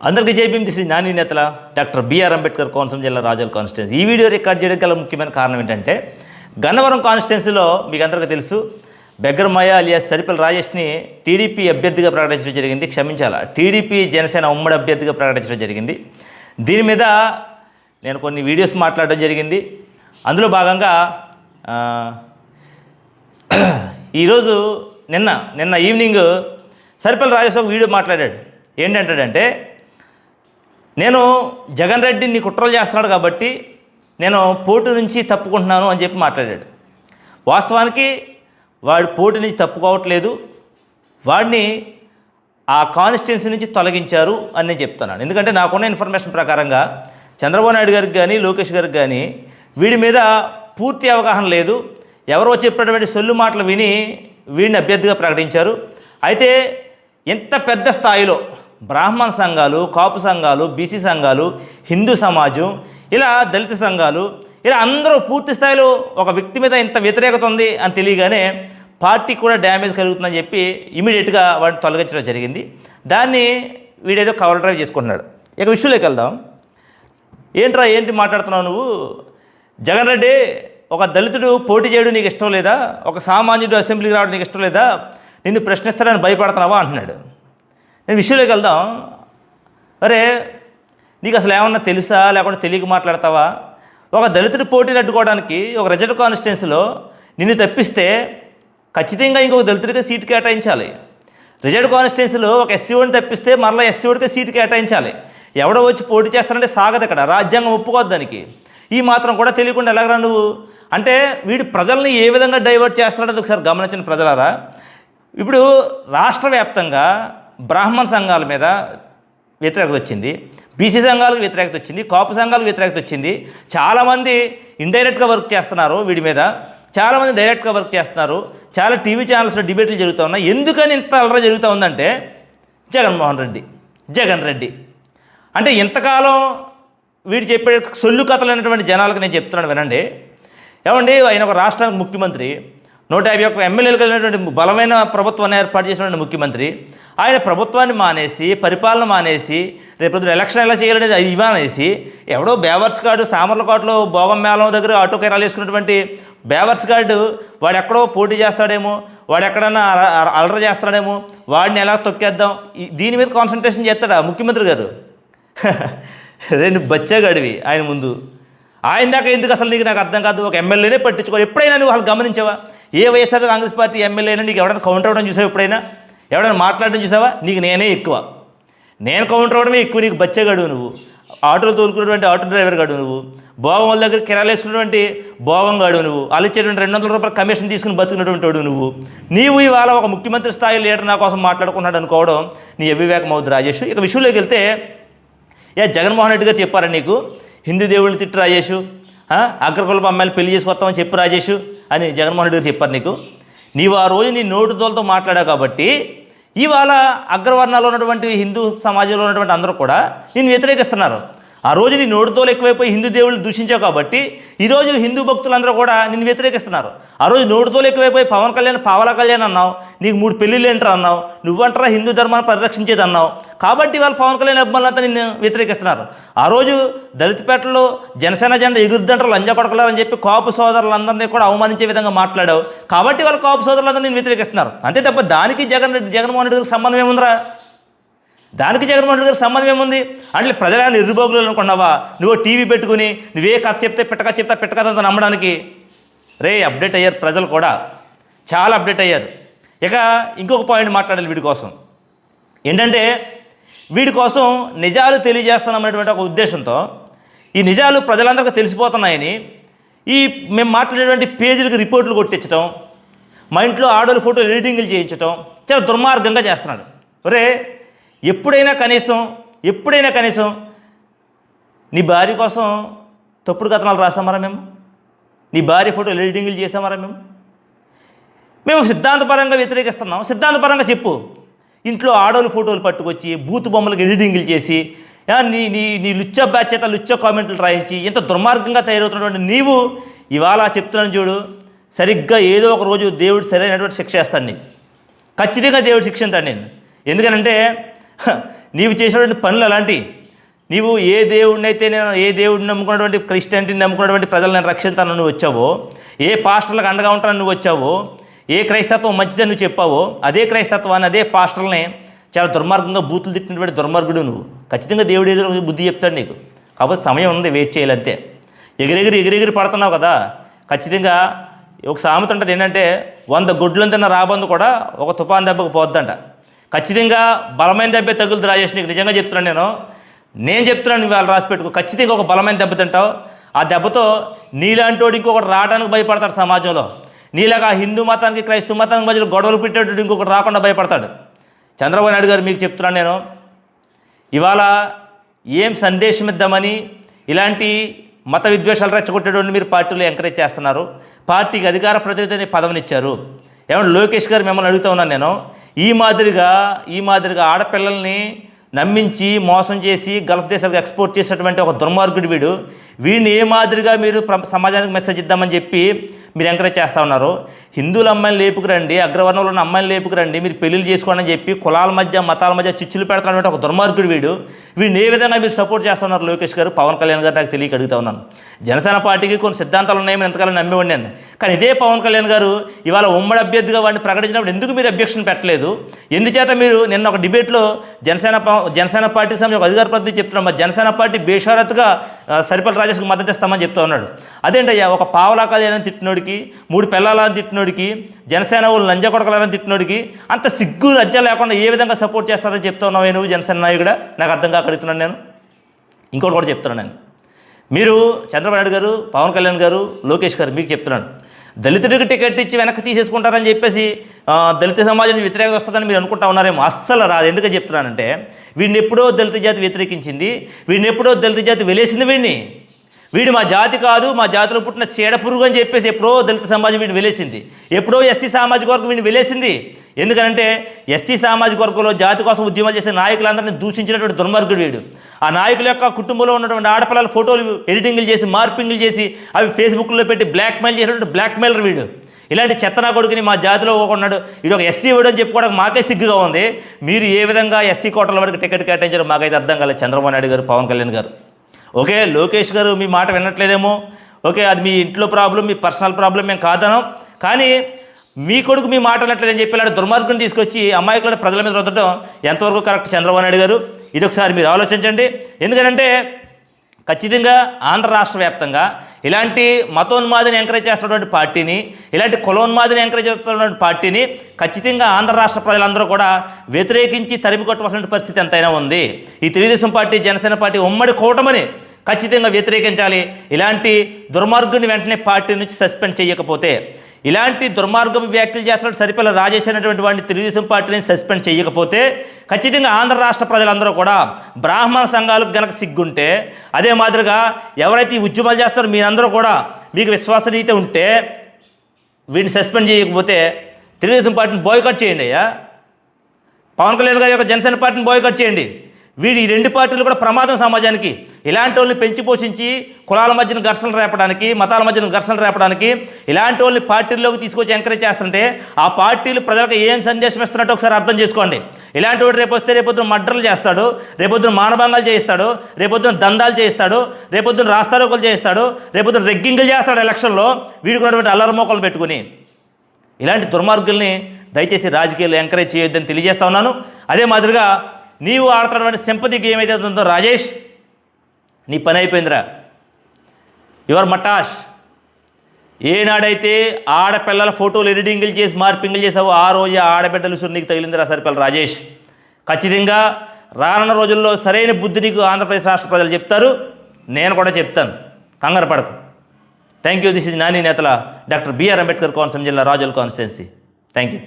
అందరికీ జై Bhim. This is Nani నేతల డాక్టర్ బిఆర్ అంబేద్కర్ కోనసీమ జిల్లా రాజోల్ కాన్స్టిట్యున్సీ. ఈ వీడియో రికార్డ్ చేయడానికి గల ముఖ్యమైన కారణం ఏంటంటే, గన్నవరం కాన్స్టిట్యున్సీలో మీకు అందరికీ తెలుసు, బెగ్గరమయ్య అలియాస్ సరిపల్లి రాజేష్ని టీడీపీ అభ్యర్థిగా ప్రకటించడం జరిగింది. క్షమించాలా, టీడీపీ జనసేన ఉమ్మడి అభ్యర్థిగా ప్రకటించడం జరిగింది. దీని మీద నేను కొన్ని వీడియోస్ మాట్లాడడం జరిగింది. అందులో భాగంగా ఈరోజు నిన్న ఈవినింగ్ సరిపల్లి రాజేష్ ఒక వీడియో మాట్లాడాడు. ఏంటంటాడంటే, నేను జగన్ రెడ్డి నీ కుట్రలు చేస్తున్నాడు కాబట్టి నేను పోటీ నుంచి తప్పుకుంటున్నాను అని చెప్పి మాట్లాడాడు. వాస్తవానికి వాడు పోటీ నుంచి తప్పుకోవట్లేదు, వాడిని ఆ కాన్స్టిట్యున్సీ నుంచి తొలగించారు అని నేను చెప్తున్నాను. ఎందుకంటే నాకున్న ఇన్ఫర్మేషన్ ప్రకారంగా చంద్రబాబు నాయుడు గారికి కానీ లోకేష్ గారికి కానీ వీడి మీద పూర్తి అవగాహన లేదు. ఎవరో చెప్పినటువంటి సొల్లు మాటలు విని వీడిని అభ్యర్థిగా ప్రకటించారు. అయితే ఎంత పెద్ద స్థాయిలో బ్రాహ్మణ సంఘాలు, కాపు సంఘాలు, బీసీ సంఘాలు, హిందూ సమాజం, ఇలా దళిత సంఘాలు, ఇలా అందరూ పూర్తి స్థాయిలో ఒక వ్యక్తి మీద ఇంత వ్యతిరేకత ఉంది అని తెలియగానే పార్టీకి కూడా డ్యామేజ్ కలుగుతుందని చెప్పి ఇమీడియట్గా వాడిని తొలగించడం జరిగింది. దాన్ని వీడేదో కవర్ డ్రైవ్ చేసుకుంటున్నాడు. ఇక విషయంలోకి వెళ్దాం. ఏంటి మాట్లాడుతున్నావు నువ్వు? జగన్ రెడ్డి ఒక దళితుడు పోటీ చేయడం నీకు ఇష్టం లేదా? ఒక సామాన్యుడు అసెంబ్లీకి రావడం నీకు ఇష్టం లేదా? నిన్ను ప్రశ్నిస్తాడని భయపడుతున్నావా అంటున్నాడు. నేను విషయంలోకి వెళ్దాం. అరే, నీకు అసలు ఏమన్నా తెలుసా, లేకుంటే తెలియక మాట్లాడతావా? ఒక దళితుడు పోటీని అడ్డుకోవడానికి ఒక రిజర్వ్ కాన్స్టిట్యున్సీలో నిన్ను తప్పిస్తే ఖచ్చితంగా ఇంకొక దళితుడికి సీటు కేటాయించాలి. రిజర్వ్ కాన్స్టిట్యున్సీలో ఒక ఎస్సీ ఓడిని తప్పిస్తే మరలా ఎస్సీ ఓడికి సీటు కేటాయించాలి. ఎవడో వచ్చి పోటీ చేస్తానంటే సాగదు. ఇక్కడ రాజ్యాంగం ఒప్పుకోవద్దు దానికి. ఈ మాత్రం కూడా తెలియకుండా ఎలాగరా నువ్వు? అంటే వీడు ప్రజల్ని ఏ విధంగా డైవర్ట్ చేస్తున్నాడో ఒకసారి గమనించిన ప్రజలారా. ఇప్పుడు రాష్ట్ర వ్యాప్తంగా బ్రాహ్మణ సంఘాల మీద వ్యతిరేకత వచ్చింది, బీసీ సంఘాలకు వ్యతిరేకత వచ్చింది, కాపు సంఘాలకు వ్యతిరేకత వచ్చింది. చాలామంది ఇండైరెక్ట్గా వర్క్ చేస్తున్నారు వీడి మీద, చాలామంది డైరెక్ట్గా వర్క్ చేస్తున్నారు. చాలా టీవీ ఛానల్స్లో డిబేట్లు జరుగుతూ ఉన్నాయి. ఎందుకని ఇంత అలరా జరుగుతూ ఉందంటే, జగన్ రెడ్డి అంటే ఇంతకాలం వీడు చెప్పే సొల్లు కథలు అనేటువంటి జనాలకు నేను చెప్తున్నాను వినండి. ఏమండి, ఆయన ఒక రాష్ట్రానికి ముఖ్యమంత్రి, 151 ఎమ్మెల్యేలు కలిగినటువంటి బలమైన ప్రభుత్వాన్ని ఏర్పాటు చేసినటువంటి ముఖ్యమంత్రి. ఆయన ప్రభుత్వాన్ని మానేసి, పరిపాలన మానేసి, రేపు ఎలక్షన్ ఎలా చేయాలనేది అది ఇవ్వనేసి, ఎవడో బేవర్స్ గార్డు సామర్లకోటలో భోగం మేళం దగ్గర ఆటో కెరాలు వేసుకున్నటువంటి బేవర్స్ గార్డు వాడు ఎక్కడో పోటీ చేస్తాడేమో, వాడు ఎక్కడన్నా అలర చేస్తాడేమో, వాడిని ఎలా తొక్కేద్దాం, దీని మీద కాన్సన్ట్రేషన్ చేస్తాడా ముఖ్యమంత్రి గారు? రెండు బచ్చాగాడివి ఆయన ముందు. ఆయన దాకా ఎందుకు అసలు నీకు నాకు అర్థం కాదు. ఒక ఎమ్మెల్యేనే పట్టించుకో. ఎప్పుడైనా నువ్వు అసలు గమనించావా? ఏ వైఎస్ఆర్ కాంగ్రెస్ పార్టీ ఎమ్మెల్యే అయినా నీకు ఎవడైనా కౌంటర్ అవ్వడం చూసావా? ఎప్పుడైనా ఎవడైనా మాట్లాడడం చూసావా? నీకు నేనే ఎక్కువ, నేను కౌంటర్ అవ్వడమే ఎక్కువ. నీకు బచ్చగాడు నువ్వు, ఆటోలు తోలుకున్నటువంటి ఆటో డ్రైవర్ గాడు నువ్వు, భోగం వాళ్ళ దగ్గర కిరాలు వేసుకున్నటువంటి భోగం గాడు నువ్వు, వాళ్ళు ఇచ్చేటువంటి 200 రూపాయల కమిషన్ తీసుకుని బతుకున్నటువంటి వాడు నువ్వు. నీవు ఇవాళ ఒక ముఖ్యమంత్రి స్థాయి లీడర్ నా కోసం మాట్లాడుకున్నాడు అనుకోవడం నీ అవివేకం అవుతుంది రాజేష్. ఇక విషయంలోకి వెళ్తే, జగన్మోహన్ రెడ్డి గారు చెప్పారా నీకు హిందూ దేవుళ్ళని తిట్టు రాజేషు, అగ్రకులపు అమ్మాయిలు పెళ్లి చేసుకొస్తామని చెప్పు రాజేషు అని జగన్మోహన్ రెడ్డి గారు చెప్పారు నీకు. నీవు ఆ రోజు నీ నోటుతోలతో మాట్లాడావు కాబట్టి ఇవాళ అగ్రవర్ణాల్లో ఉన్నటువంటి హిందూ సమాజంలో ఉన్నటువంటి అందరూ కూడా నేను వ్యతిరేకిస్తున్నారు. ఆ రోజు నీ నోటుతోలు ఎక్కువైపోయి హిందూ దేవుళ్ళు దూషించావు కాబట్టి ఈరోజు హిందూ భక్తులందరూ కూడా నిన్ను వ్యతిరేకిస్తున్నారు. ఆ రోజు నోటుతోలు ఎక్కువైపోయి పవన్ కళ్యాణ్ పావలా కళ్యాణ్ అన్నావు, నీకు 3 పెళ్ళిళ్ళు ఏంటారు అన్నావు, నువ్వంటారా హిందూ ధర్మాన్ని పరిరక్షించేది అన్నావు. కాబట్టి వాళ్ళు పవన్ కళ్యాణ్ అభిమానులంతా నిన్ను వ్యతిరేకిస్తున్నారు. ఆ రోజు దళితపేటలో జనసేన జెండా ఎగురుద్దంటారు లంజా కొడకలారని చెప్పి కాపు సోదరులందరినీ కూడా అవమానించే విధంగా మాట్లాడావు. కాబట్టి వాళ్ళు కాపు సోదరులందరూ నిన్ను వ్యతిరేకిస్తున్నారు. అంతే తప్ప దానికి జగన్మోహన్ రెడ్డి గారికి సంబంధం ఏముందిరా? దానికి జగన్మోహన్ రెడ్డి గారికి సంబంధం ఏముంది? అంటే ప్రజలను ఎర్రిబోగులు అనుకున్నావా? నువ్వు టీవీ పెట్టుకుని నువ్వే కథ చెప్తే పెట్టకథ నమ్మడానికి? అప్డేట్ అయ్యారు ప్రజలు కూడా, చాలా అప్డేట్ అయ్యారు. ఇక ఇంకొక పాయింట్ మాట్లాడాలి వీడి కోసం. ఏంటంటే, వీడి కోసం నిజాలు తెలియజేస్తున్నామనేటువంటి ఒక ఉద్దేశంతో ఈ నిజాలు ప్రజలందరికీ తెలిసిపోతున్నాయని మేము మాట్లాడేటువంటి పేజీలకు రిపోర్ట్లు కొట్టించడం, మా ఇంట్లో ఆడోళ్ళ ఫోటోలు ఎడిటింగ్లు చేయించడం చాలా దుర్మార్గంగా చేస్తున్నాడు. ఎప్పుడైనా కనీసం నీ భార్య కోసం తప్పుడు కథనాలు రాసామరా మేము? నీ భార్య ఫోటోలు ఎడిటింగ్లు చేసామరా మేము సిద్ధాంతపరంగా వ్యతిరేకిస్తున్నాం. సిద్ధాంతపరంగా చెప్పు. ఇంట్లో ఆడోళ్ళ ఫోటోలు పట్టుకొచ్చి బూత్ బొమ్మలకు ఎడిటింగ్లు చేసి నీ నీ నీ లుచ్చ బాధ్యత లుచ్చ కామెంట్లు రాయించి ఎంత దుర్మార్గంగా తయారవుతున్నటువంటి నీవు ఇవాళ చెప్తున్నాను చూడు, సరిగ్గా ఏదో ఒక రోజు దేవుడు సరైనటువంటి శిక్ష వేస్తాడు నీకు. ఖచ్చితంగా దేవుడు శిక్షిస్తాడు నేను. ఎందుకనంటే నీవు చేసినటువంటి పనులు అలాంటివి. నీవు ఏ దేవుడిని నమ్ముకున్నటువంటి క్రిస్టియానిటీని నమ్ముకున్నటువంటి ప్రజలు నేను రక్షిస్తాను నువ్వు వచ్చావో, ఏ పాస్టర్లకు అండగా ఉంటాను నువ్వు వచ్చావో, ఏ క్రైస్తత్వం మంచిదని నువ్వు చెప్పావో, అదే క్రైస్తత్వాన్ని అదే పాస్టర్ని చాలా దుర్మార్గంగా బూతులు తిట్టినటువంటి దుర్మార్గుడు నువ్వు. ఖచ్చితంగా దేవుడు ఎదురు బుద్ధి చెప్తాడు నీకు. కాబట్టి సమయం ఉంది, వెయిట్ చేయాలంతే. ఎగిరెగిరి పడుతున్నావు కదా. ఖచ్చితంగా ఒక సామెత ఉంటుంది ఏంటంటే 100 గుడ్లను తిన్న రాబందు కూడా ఒక తుఫాన్ దెబ్బకు పోద్దంట. ఖచ్చితంగా బలమైన దెబ్బే తగులుతు రాజేష్, నీకు నిజంగా చెప్తున్నాను. నేను చెప్తున్నాను, నువ్వు వాళ్ళు రాసి పెట్టుకో. ఖచ్చితంగా ఒక బలమైన దెబ్బ తింటావు. ఆ దెబ్బతో నీలాంటి వాడు ఇంకొకటి రావడానికి భయపడతాడు సమాజంలో. నీలాగా హిందూ మతానికి క్రైస్తవ మతానికి మధ్యలో గొడవలు పెట్టేటప్పుడు ఇంకొకటి రాకుండా భయపడతాడు. చంద్రబాబు నాయుడు గారు మీకు చెప్తున్నాను నేను, ఇవాళ ఏం సందేశం ఇద్దామని ఇలాంటి మత విద్వేషాలు రెచ్చగొట్టేటువంటి మీరు పార్టీలో ఎంకరేజ్ చేస్తున్నారు. పార్టీకి అధికార ప్రతినిధి అనే పదవినిచ్చారు. ఏమన్నా లోకేష్ గారు మిమ్మల్ని అడుగుతూ ఉన్నాను నేను, ఈ మాదిరిగా ఆడపిల్లల్ని నమ్మించి మోసం చేసి గల్ఫ్ దేశాలకు ఎక్స్పోర్ట్ చేసేటువంటి ఒక దుర్మార్గుడు వీడిని ఏ మాదిరిగా మీరు సమాజానికి మెసేజ్ ఇద్దామని చెప్పి మీరు ఎంకరేజ్ చేస్తూ ఉన్నారు. హిందువుల అమ్మాయిని లేపుకురండి, అగ్రవర్ణంలో ఉన్న అమ్మాయిని లేపుకురండి, మీరు పెళ్లిళ్ళు చేసుకోండి అని చెప్పి కులాల మధ్య మతాల మధ్య చిచ్చులు పెడుతున్నటువంటి ఒక దుర్మార్గుడు వీడిని ఏ విధంగా మీరు సపోర్ట్ చేస్తున్నారు లోకేష్ గారు, పవన్ కళ్యాణ్ గారు? నాకు తెలియక అడుగుతా ఉన్నాను. జనసేన పార్టీకి కొన్ని సిద్ధాంతాలు ఉన్నాయని ఎంతకాలం నమ్మివ్వండి అని. కానీ ఇదే పవన్ కళ్యాణ్ గారు ఇవాళ ఉమ్మడి అభ్యర్థిగా వాడిని ప్రకటించినప్పుడు ఎందుకు మీరు అబ్జెక్షన్ పెట్టలేదు? ఎందుచేత మీరు నిన్న ఒక డిబేట్లో జనసేన పార్టీకి సంబంధించి ఒక అధికార ప్రతినిధి చెప్తున్నాం, జనసేన పార్టీ బేషరతుగా సరిపల్లి రాజేష్కి మద్దతు ఇస్తామని చెప్తా ఉన్నాడు. అదేంటయ్యా, ఒక పావలా కళ్యాణ్ తిట్టినోడికి, 3 పిల్లలని తిట్టినోడికి, జనసేన వాళ్ళు లంజ కొడకలని తిట్టినోడికి అంత సిగ్గు లజ్జ లేకుండా ఏ విధంగా సపోర్ట్ చేస్తారని చెప్తా ఉన్నావు నువ్వు జనసేన నాయకుడా? నాకు అర్థం కాక అడుగుతున్నాను నేను. ఇంకోటి కూడా చెప్తున్నాను నేను, మీరు చంద్రబాబు నాయుడు గారు, పవన్ కళ్యాణ్ గారు, లోకేష్ గారు మీకు చెప్తున్నాను, దళితుడికి టికెట్ ఇచ్చి వెనక్కి తీసేసుకుంటారని చెప్పేసి దళిత సమాజానికి వ్యతిరేకత వస్తుందని మీరు అనుకుంటా ఉన్నారేమో. అస్సలు రాదు. ఎందుకని చెప్తున్నానంటే, వీడిని ఎప్పుడో దళిత జాతి వ్యతిరేకించింది, వీడిని ఎప్పుడో దళిత జాతి వెలేసింది. వీడు మా జాతి కాదు, మా జాతిలో పుట్టిన చీడ పురుగు అని చెప్పేసి ఎప్పుడో దళిత సమాజం వీడిని వెలేసింది. ఎప్పుడో ఎస్సీ సామాజిక వర్గం వీడిని వెలేసింది. ఎందుకంటే ఎస్సీ సామాజిక వర్గంలో జాతి కోసం ఉద్యమాలు చేసే నాయకులందరినీ దూషించినటువంటి దుర్మార్గుడు వీడు. ఆ నాయకుల యొక్క కుటుంబంలో ఉన్నటువంటి ఆడపిల్లల ఫోటోలు ఎడిటింగ్లు చేసి, మార్పింగ్లు చేసి అవి ఫేస్బుక్లో పెట్టి బ్లాక్మెయిల్ చేసినటువంటి బ్లాక్మెయిలర్ వీడు. ఇలాంటి చెత్తనా కొడుకుని మా జాతిలో ఉన్నాడు, వీడు ఒక ఎస్సీ వీడు అని చెప్పుకోవడానికి మాకే సిగ్గుగా ఉంది. మీరు ఏ విధంగా ఎస్సీ కోటల వరకు టికెట్ కేటాయించారో మాకైతే అర్థం కాలేదు. చంద్రబాబు నాయుడు గారు, పవన్ కళ్యాణ్ గారు. ఓకే, లోకేష్ గారు మీ మాట వినట్లేదేమో, ఓకే, అది మీ ఇంట్లో ప్రాబ్లం, మీ పర్సనల్ ప్రాబ్లం, మేము కాదనం. కానీ మీ కొడుకు మీ మాట వినట్లేదని చెప్పి ఇలాంటి దుర్మార్గుని తీసుకొచ్చి అమాయకులను ప్రజల మీద రుద్దడం ఎంతవరకు కరెక్ట్ చంద్రబాబు నాయుడు గారు? ఇది ఒకసారి మీరు ఆలోచించండి. ఎందుకంటే ఖచ్చితంగా ఆంధ్ర రాష్ట్ర వ్యాప్తంగా ఇలాంటి మతోన్మాదిని ఎంకరేజ్ చేస్తున్నటువంటి పార్టీని, ఇలాంటి కులోన్మాదిని ఎంకరేజ్ చేస్తున్నటువంటి పార్టీని ఖచ్చితంగా ఆంధ్ర రాష్ట్ర ప్రజలందరూ కూడా వ్యతిరేకించి తరిమి కొట్టవలసిన పరిస్థితి ఎంతైనా ఉంది. ఈ తెలుగుదేశం పార్టీ, జనసేన పార్టీ ఉమ్మడి కూటమిని ఖచ్చితంగా వ్యతిరేకించాలి. ఇలాంటి దుర్మార్గుని వెంటనే పార్టీ నుంచి సస్పెండ్ చేయకపోతే, ఇలాంటి దుర్మార్గపు వ్యాఖ్యలు చేస్తున్న సరిపల్లి రాజేష్ అనేటువంటి వాడిని తెలుగుదేశం పార్టీని సస్పెండ్ చేయకపోతే ఖచ్చితంగా ఆంధ్ర రాష్ట్ర ప్రజలందరూ కూడా, బ్రాహ్మణ సంఘాలకు గనక సిగ్గుంటే, అదే మాదిరిగా ఎవరైతే ఈ ఉద్యమాలు చేస్తారో మీరందరూ కూడా మీకు విశ్వసనీయత ఉంటే వీడిని సస్పెండ్ చేయకపోతే తెలుగుదేశం పార్టీని బాయ్కాట్ చేయండి అయ్యా. పవన్ కళ్యాణ్ గారి యొక్క జనసేన పార్టీని బాయ్కాట్ చేయండి. ఈ 2 పార్టీలు కూడా ప్రమాదం సమాజానికి. ఇలాంటి వాళ్ళని పెంచి పోషించి కులాల మధ్యన ఘర్షణలు రేపడానికి, మతాల మధ్యన ఘర్షణలు రేపడానికి ఇలాంటి వాళ్ళని పార్టీల్లోకి తీసుకొచ్చి ఎంకరేజ్ చేస్తుంటే ఆ పార్టీలు ప్రజలకు ఏం సందేశం ఇస్తున్నట్టు ఒకసారి అర్థం చేసుకోండి. ఇలాంటి వాడు రేపొద్దున మర్డర్లు చేస్తాడు, రేపొద్దున మానభంగాలు చేయిస్తాడు, రేపొద్దున దందాలు చేయిస్తాడు, రేపొద్దున రాస్తారోకలు చేయిస్తాడు, రేపొద్దున రెగ్గింగ్లు చేస్తాడు ఎలక్షన్లో వీడుకున్నటువంటి అల్లరిమోకలు పెట్టుకుని. ఇలాంటి దుర్మార్గుల్ని దయచేసి రాజకీయాలు ఎంకరేజ్ చేయొద్దని తెలియజేస్తా ఉన్నాను. అదే మాదిరిగా నీవు ఆడుతున్నటువంటి సింపతి గేమ్ ఏదైతే ఉందో రాజేష్, నీ పని అయిపోయిందిరా. యువర్ మటాష్. ఏనాడైతే ఆడపిల్లల ఫోటోలు ఎడిటింగ్లు చేసి మార్పింగ్లు చేసావో ఆ రోజు ఆడబిడ్డలు నీకు తగిలిందిరా సరిపల్లి రాజేష్. ఖచ్చితంగా రానున్న రోజుల్లో సరైన బుద్ధి నీకు ఆంధ్రప్రదేశ్ రాష్ట్ర ప్రజలు చెప్తారు, నేను కూడా చెప్తాను. కంగారు పడకు. Thank you. This is Nani నేతల డాక్టర్ బిఆర్ అంబేద్కర్ కోనసీమ జిల్లా రాజోల్ కాన్స్టిట్యున్సీ. Thank you.